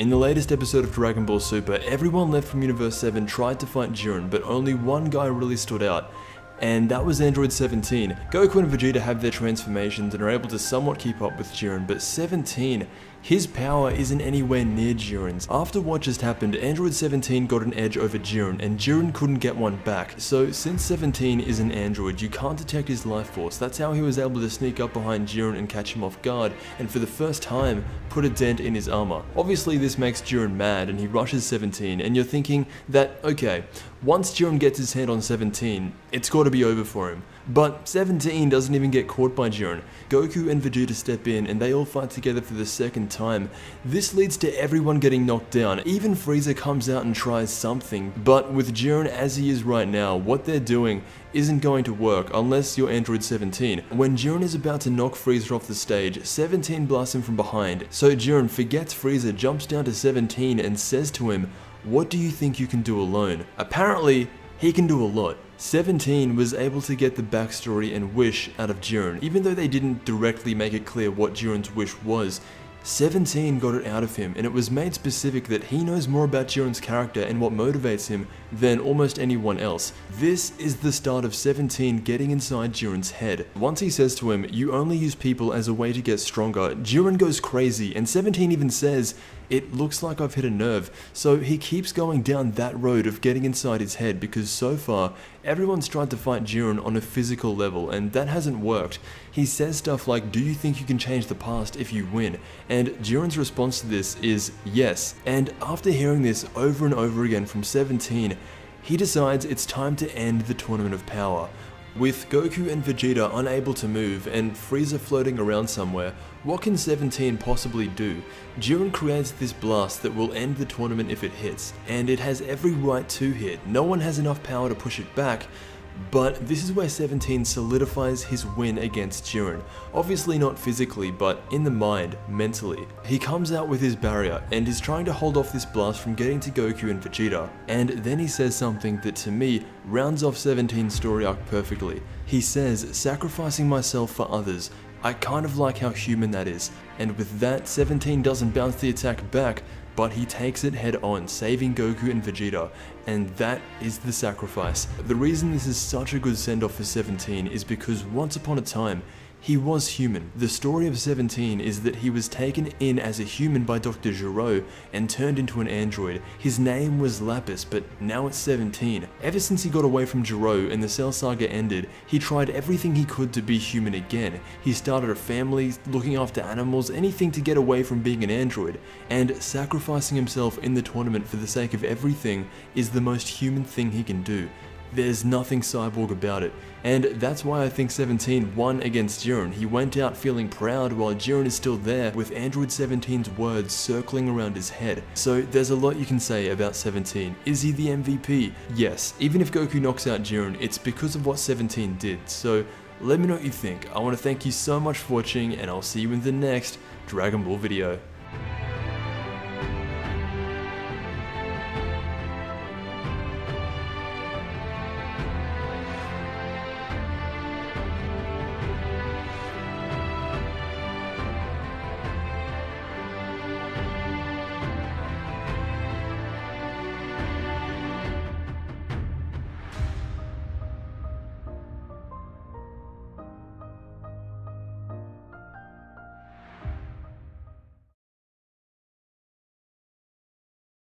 In the latest episode of Dragon Ball Super, everyone left from Universe 7 tried to fight Jiren, but only one guy really stood out, and that was Android 17. Goku and Vegeta have their transformations and are able to somewhat keep up with Jiren, but 17, his power isn't anywhere near Jiren's. After what just happened, Android 17 got an edge over Jiren, and Jiren couldn't get one back. So since 17 is an android, you can't detect his life force. That's how he was able to sneak up behind Jiren and catch him off guard, and for the first time, put a dent in his armor. Obviously this makes Jiren mad, and he rushes 17, and you're thinking that, okay, once Jiren gets his hand on 17, it's gotta be over for him. But 17 doesn't even get caught by Jiren. Goku and Vegeta step in and they all fight together for the second time. This leads to everyone getting knocked down. Even Frieza comes out and tries something, but with Jiren as he is right now, what they're doing isn't going to work unless you're Android 17. When Jiren is about to knock Frieza off the stage, 17 blasts him from behind. So Jiren forgets Frieza, jumps down to 17 and says to him, "What do you think you can do alone?" Apparently, he can do a lot. 17 was able to get the backstory and wish out of Jiren. Even though they didn't directly make it clear what Jiren's wish was, 17 got it out of him, and it was made specific that he knows more about Jiren's character and what motivates him than almost anyone else. This is the start of 17 getting inside Jiren's head. Once he says to him, "You only use people as a way to get stronger," Jiren goes crazy, and 17 even says, "It looks like I've hit a nerve." So he keeps going down that road of getting inside his head, because so far, everyone's tried to fight Jiren on a physical level, and that hasn't worked. He says stuff like, "Do you think you can change the past if you win?" And Jiren's response to this is yes. And after hearing this over and over again from 17, he decides it's time to end the Tournament of Power. With Goku and Vegeta unable to move and Frieza floating around somewhere, what can 17 possibly do? Jiren creates this blast that will end the tournament if it hits, and it has every right to hit. No one has enough power to push it back. But this is where 17 solidifies his win against Jiren. Obviously not physically, but in the mind, mentally. He comes out with his barrier and is trying to hold off this blast from getting to Goku and Vegeta. And then he says something that to me rounds off 17's story arc perfectly. He says, "Sacrificing myself for others. I kind of like how human that is." And with that, 17 doesn't bounce the attack back, but he takes it head on, saving Goku and Vegeta, and that is the sacrifice. The reason this is such a good send-off for 17 is because once upon a time, he was human. The story of 17 is that he was taken in as a human by Dr. Gero and turned into an android. His name was Lapis, but now it's 17. Ever since he got away from Gero and the Cell Saga ended, he tried everything he could to be human again. He started a family, looking after animals, anything to get away from being an android. And sacrificing himself in the tournament for the sake of everything is the most human thing he can do. There's nothing cyborg about it, and that's why I think 17 won against Jiren. He went out feeling proud while Jiren is still there with Android 17's words circling around his head. So there's a lot you can say about 17. Is he the MVP? Yes. Even if Goku knocks out Jiren, it's because of what 17 did. So let me know what you think. I want to thank you so much for watching, and I'll see you in the next Dragon Ball video.